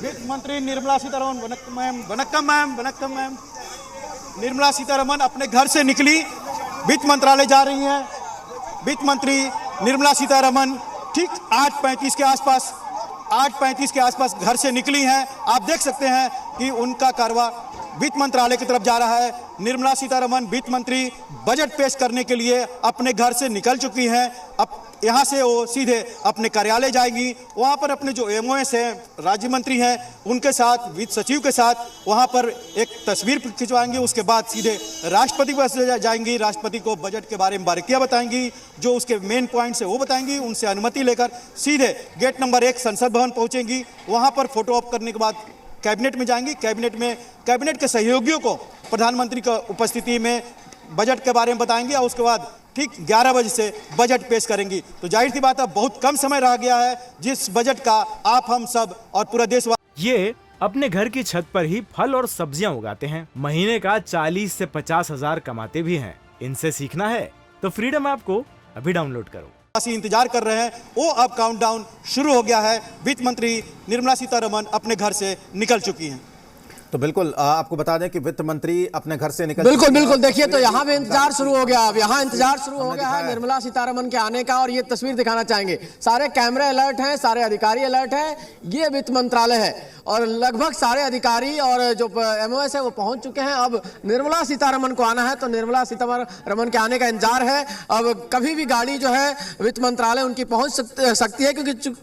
वित्त मंत्री निर्मला सीतारमण, वनक्कम मैम। निर्मला सीतारमण अपने घर से निकली, वित्त मंत्रालय जा रही हैं। वित्त मंत्री निर्मला सीतारमण ठीक 8:35 के आसपास घर से निकली हैं। आप देख सकते हैं कि उनका कारवां वित्त मंत्रालय की तरफ जा रहा है। निर्मला सीतारमण वित्त मंत्री बजट पेश करने के लिए अपने घर से निकल चुकी हैं। अब यहाँ से वो सीधे अपने कार्यालय जाएंगी। वहाँ पर अपने जो एमओएस हैं, राज्य मंत्री हैं, उनके साथ, वित्त सचिव के साथ वहाँ पर एक तस्वीर खिंचवाएंगी। उसके बाद सीधे राष्ट्रपति के पास जाएंगी। राष्ट्रपति को बजट के बारे में बारीकियाँ बताएंगी, जो उसके मेन पॉइंट्स है वो बताएंगी। उनसे अनुमति लेकर सीधे गेट नंबर 1 संसद भवन पहुँचेंगी। वहाँ पर फोटो ऑप करने के बाद कैबिनेट में जाएंगी। कैबिनेट के सहयोगियों को प्रधानमंत्री की उपस्थिति में बजट के बारे में बताएंगे और उसके बाद ठीक 11 बजे से बजट पेश करेंगी। तो जाहिर सी बात है, बहुत कम समय रह गया है जिस बजट का आप, हम सब और पूरा देश ये अपने घर की छत पर ही फल और सब्जियां उगाते हैं। महीने का 40 से 50 हजार कमाते भी हैं। इनसे सीखना है तो फ्रीडम ऐप को अभी डाउनलोड करो। इंतजार कर रहे हैं, वो अब काउंटडाउन शुरू हो गया है। वित्त मंत्री निर्मला सीतारमण अपने घर से निकल चुकी हैं। तो बिल्कुल आपको बता दें कि वित्त मंत्री अपने घर से निकल बिल्कुल देखिए, तो यहाँ भी इंतजार शुरू हो गया। अब यहाँ इंतजार शुरू हो गया है निर्मला सीतारमण के आने का। और ये तस्वीर दिखाना चाहेंगे, सारे कैमरे अलर्ट हैं, सारे अधिकारी अलर्ट हैं। ये वित्त मंत्रालय है और लगभग सारे अधिकारी और जो एमओएस है वो पहुंच चुके हैं। अब निर्मला सीतारमण को आना है, तो निर्मला सीतारमण के आने का इंतजार है। अब कभी भी गाड़ी जो है वित्त मंत्रालय उनकी पहुंच सकती है, क्योंकि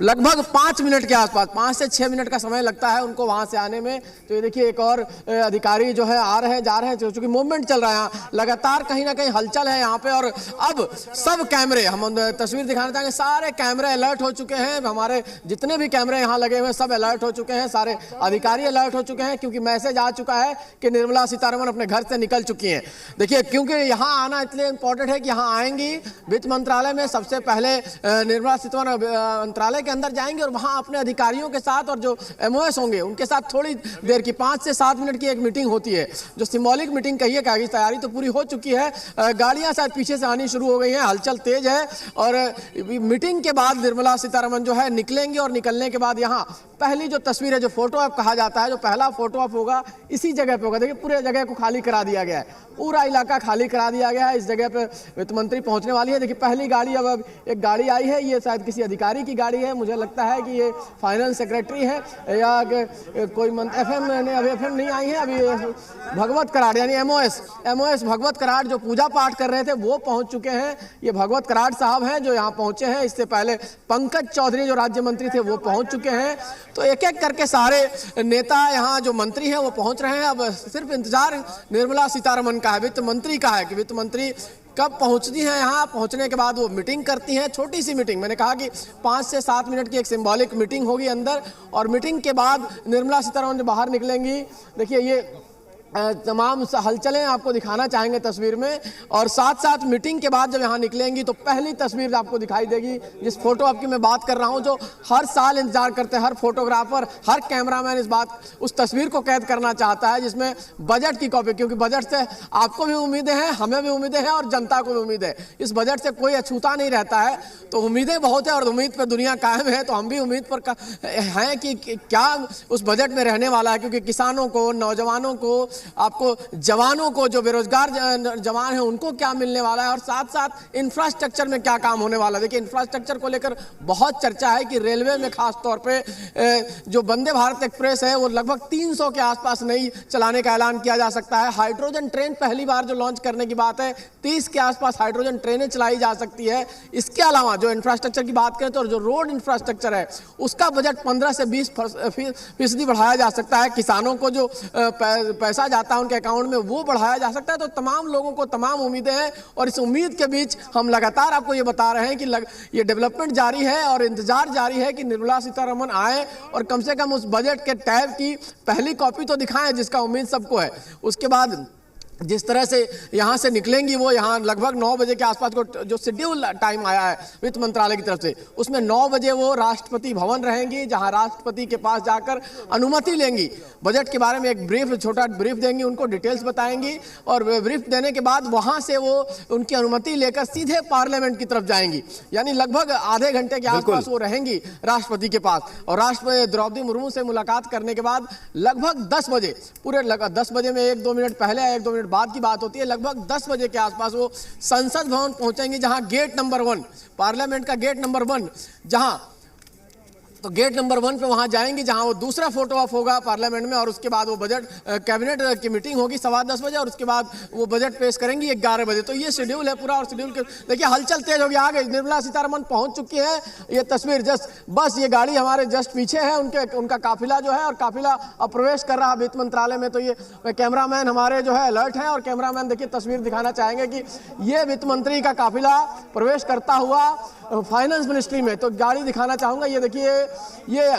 लगभग 5 मिनट के आसपास, 5 से 6 मिनट का समय लगता है उनको वहां से आने में। तो देखिए, एक और अधिकारी जो है आ रहे हैं, जा रहे हैं, क्योंकि मूवमेंट चल रहा है लगातार, कहीं ना कहीं हलचल है यहाँ पे। और अब सब कैमरे, हम तस्वीर दिखाना चाहेंगे, सारे कैमरे अलर्ट हो चुके हैं। हमारे जितने भी कैमरे यहाँ लगे हुए हैं सब अलर्ट हो चुके हैं, सारे अधिकारी अलर्ट हो चुके हैं, क्योंकि मैसेज आ चुका है कि निर्मला सीतारमण अपने घर से निकल चुकी हैं। देखिए, क्योंकि यहाँ आना इसलिए इंपॉर्टेंट है कि यहाँ आएंगी वित्त मंत्रालय में, सबसे पहले निर्मला सीतारमण मंत्रालय के अंदर जाएंगे और वहाँ अपने अधिकारियों के साथ और जो एमओएस होंगे उनके साथ थोड़ी देर की 5 से 7 मिनट की एक मीटिंग होती है, जो सिंबॉलिक मीटिंग कहिए। कागज तैयारी तो पूरी हो चुकी है, गाड़ियां शायद पीछे से आनी शुरू हो गई हैं, हलचल तेज है। और मीटिंग के बाद निर्मला सीतारमण जो है निकलेंगे और निकलने के बाद यहाँ पहली जो तस्वीर है, जो फोटो ऑप कहा जाता है, जो पहला फोटो ऑप होगा इसी जगह पे होगा। देखिए, पूरे जगह को खाली करा दिया गया है, पूरा इलाका खाली करा दिया गया है। इस जगह पे वित्त मंत्री पहुंचने वाली है। देखिए, पहली गाड़ी, अब एक गाड़ी आई है, ये शायद किसी अधिकारी की गाड़ी है। मुझे लगता है कि ये फाइनेंस सेक्रेटरी है या कोई एफएम नहीं आई है अभी। भगवत कराड़ यानी एमओएस भगवत कराड़ जो पूजा पाठ कर रहे थे वो पहुंच चुके हैं। ये भगवत कराड़ साहब हैं जो यहाँ पहुंचे हैं। इससे पहले पंकज चौधरी जो राज्य मंत्री थे वो पहुंच चुके हैं। तो एक एक करके सारे नेता, यहाँ जो मंत्री हैं वो पहुंच रहे हैं। अब सिर्फ इंतजार निर्मला सीतारमण का है, वित्त मंत्री का है कि वित्त मंत्री कब पहुंचती हैं। यहाँ पहुंचने के बाद वो मीटिंग करती हैं, छोटी सी मीटिंग। मैंने कहा कि 5 से 7 मिनट की एक सिंबॉलिक मीटिंग होगी अंदर, और मीटिंग के बाद निर्मला सीतारमण जो बाहर निकलेंगी। देखिए, ये तमाम हलचलें आपको दिखाना चाहेंगे तस्वीर में। और साथ साथ मीटिंग के बाद जब यहाँ निकलेंगी तो पहली तस्वीर आपको दिखाई देगी, जिस फोटो आपकी मैं बात कर रहा हूँ, जो हर साल इंतजार करते हैं हर फोटोग्राफर, हर कैमरामैन उस तस्वीर को कैद करना चाहता है, जिसमें बजट की कॉपी। क्योंकि बजट से आपको भी उम्मीदें हैं, हमें भी उम्मीदें हैं और जनता को भी उम्मीद है। इस बजट से कोई अछूता नहीं रहता है, तो उम्मीदें बहुत है और उम्मीद पर दुनिया कायम है। तो हम भी उम्मीद पर हैं कि क्या उस बजट में रहने वाला है, क्योंकि किसानों को, नौजवानों को, आपको जवानों को, जो बेरोजगार जवान हैं उनको क्या मिलने वाला है, और साथ साथ इंफ्रास्ट्रक्चर में क्या काम होने वाला है। देखिए, इंफ्रास्ट्रक्चर को लेकर बहुत चर्चा है कि रेलवे में खास तौर पे जो वंदे भारत एक्सप्रेस है वो लगभग 300 के आसपास नई चलाने का ऐलान किया जा सकता है। हाइड्रोजन ट्रेन पहली बार जो लॉन्च करने की बात है, 30 के आसपास हाइड्रोजन ट्रेनें चलाई जा सकती है। इसके अलावा जो इंफ्रास्ट्रक्चर की बात करें तो जो रोड इंफ्रास्ट्रक्चर है उसका बजट 15 से 20% बढ़ाया जा सकता है। किसानों को जो पैसा जाता है उनके अकाउंट में वो बढ़ाया जा सकता है। तो तमाम लोगों को तमाम उम्मीदें हैं, और इस उम्मीद के बीच हम लगातार आपको ये बता रहे हैं कि ये डेवलपमेंट जारी है और इंतजार जारी है कि निर्मला सीतारमण आए और कम से कम उस बजट के टैब की पहली कॉपी तो दिखाएं, जिसका उम्मीद सबको है। उसके बाद जिस तरह से यहाँ से निकलेंगी वो यहाँ लगभग 9 बजे के आसपास को जो शेड्यूल टाइम आया है वित्त मंत्रालय की तरफ से, उसमें 9 बजे वो राष्ट्रपति भवन रहेंगी, जहाँ राष्ट्रपति के पास जाकर अनुमति लेंगी। बजट के बारे में एक छोटा ब्रीफ देंगी, उनको डिटेल्स बताएंगी और ब्रीफ देने के बाद वहाँ से वो उनकी अनुमति लेकर सीधे पार्लियामेंट की तरफ जाएंगी। यानी लगभग आधे घंटे के आसपास वो रहेंगी राष्ट्रपति के पास और राष्ट्रपति द्रौपदी मुर्मू से मुलाकात करने के बाद लगभग 10 बजे, पूरे 10 बजे में 1-2 मिनट पहले 1-2 मिनट बाद की बात होती है, लगभग 10 बजे के आसपास वो संसद भवन पहुंचेंगे, जहां गेट नंबर 1, पार्लियामेंट का गेट नंबर 1, जहां तो गेट नंबर 1 पे वहां जाएंगे, जहां वो दूसरा फोटो ऑफ होगा पार्लियामेंट में और उसके बाद वो बजट कैबिनेट की मीटिंग होगी 10:15 बजे और उसके बाद वो बजट पेश करेंगी 11 बजे। तो ये शेड्यूल है पूरा और शेड्यूल के देखिए हलचल तेज हो गया। आ गई निर्मला सीतारमन पहुंच चुकी है। ये तस्वीर बस ये गाड़ी हमारे जस्ट पीछे है, उनका काफिला जो है और काफिला अब प्रवेश कर रहा वित्त मंत्रालय में। तो ये कैमरामैन हमारे जो है अलर्ट है और कैमरामैन देखिए तस्वीर दिखाना चाहेंगे कि ये वित्त मंत्री का काफिला प्रवेश करता हुआ फाइनेंस मिनिस्ट्री में। तो गाड़ी दिखाना चाहूंगा, ये देखिए ये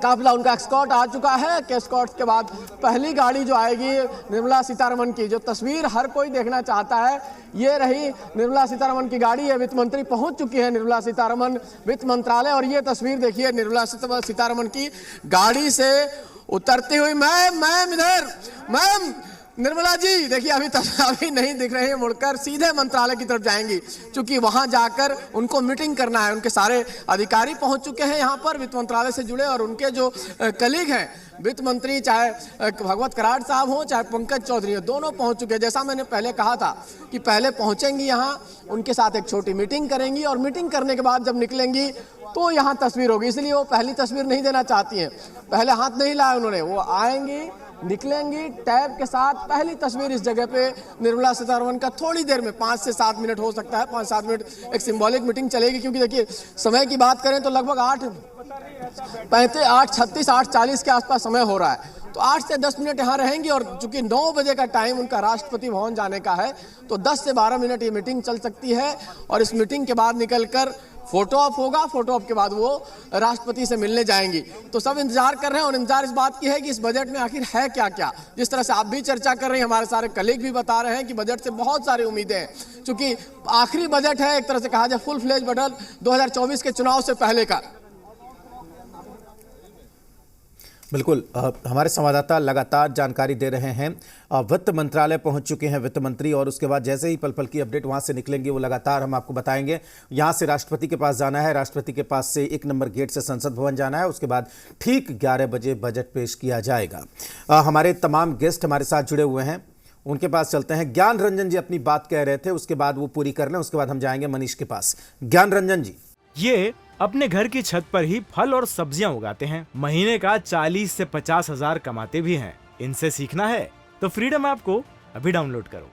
काफिला उनका एस्कॉर्ट आ चुका है। एस्कॉर्ट के बाद पहली गाड़ी जो आएगी निर्मला सीतारमन की, जो तस्वीर हर कोई देखना चाहता है, ये रही निर्मला सीतारमन की गाड़ी है। वित्त मंत्री पहुंच चुकी है निर्मला सीतारमन वित्त मंत्रालय और ये तस्वीर देखिए निर्मला सीतारमन की गाड़ी से उतरती हुई। मैम इधर, मैम निर्मला जी देखिए अभी नहीं दिख रहे हैं, मुड़कर सीधे मंत्रालय की तरफ जाएंगी क्योंकि वहां जाकर उनको मीटिंग करना है। उनके सारे अधिकारी पहुंच चुके हैं यहाँ पर वित्त मंत्रालय से जुड़े और उनके जो कलीग हैं वित्त मंत्री, चाहे भगवत कराड़ साहब हो चाहे पंकज चौधरी हो, दोनों पहुंच चुके हैं। जैसा मैंने पहले कहा था कि पहले पहुंचेंगी यहाँ, उनके साथ एक छोटी मीटिंग करेंगी और मीटिंग करने के बाद जब निकलेंगी तो यहाँ तस्वीर होगी। इसलिए वो पहली तस्वीर नहीं देना चाहती हैं, पहले हाथ नहीं लाया उन्होंने। वो आएंगी, निकलेंगी टैब के साथ। पहली तस्वीर इस जगह पे निर्मला सीतारमन का थोड़ी देर में 5 से 7 मिनट हो सकता है, 5-7 मिनट एक सिंबॉलिक मीटिंग चलेगी क्योंकि देखिए समय की बात करें तो लगभग 8:36 8:40 के आसपास समय हो रहा है। तो 8 से 10 मिनट यहाँ रहेंगी और चूंकि 9 बजे का टाइम उनका राष्ट्रपति भवन जाने का है तो 10 से 12 मिनट ये मीटिंग चल सकती है और इस मीटिंग के बाद निकलकर फोटो ऑफ होगा। फोटो ऑफ के बाद वो राष्ट्रपति से मिलने जाएंगी। तो सब इंतजार कर रहे हैं और इंतजार इस बात की है कि इस बजट में आखिर है क्या क्या। जिस तरह से आप भी चर्चा कर रहे हैं, हमारे सारे कलीग भी बता रहे हैं कि बजट से बहुत सारी उम्मीदें हैं क्योंकि आखिरी बजट है, एक तरह से कहा जाए फुल फ्लेज बजट 2024 के चुनाव से पहले का। बिल्कुल, हमारे संवाददाता लगातार जानकारी दे रहे हैं। वित्त मंत्रालय पहुंच चुके हैं वित्त मंत्री और उसके बाद जैसे ही पल पल की अपडेट वहां से निकलेंगे वो लगातार हम आपको बताएंगे। यहां से राष्ट्रपति के पास जाना है, राष्ट्रपति के पास से 1 नंबर गेट से संसद भवन जाना है, उसके बाद ठीक 11 बजे बजट पेश किया जाएगा। हमारे तमाम गेस्ट हमारे साथ जुड़े हुए हैं, उनके पास चलते हैं। ज्ञान रंजन जी अपनी बात कह रहे थे, उसके बाद वो पूरी कर लें, उसके बाद हम जाएंगे मनीष के पास। ज्ञान रंजन जी, ये अपने घर की छत पर ही फल और सब्जियां उगाते हैं। महीने का 40 से 50 हजार कमाते भी हैं। इनसे सीखना है तो फ्रीडम ऐप को अभी डाउनलोड करो।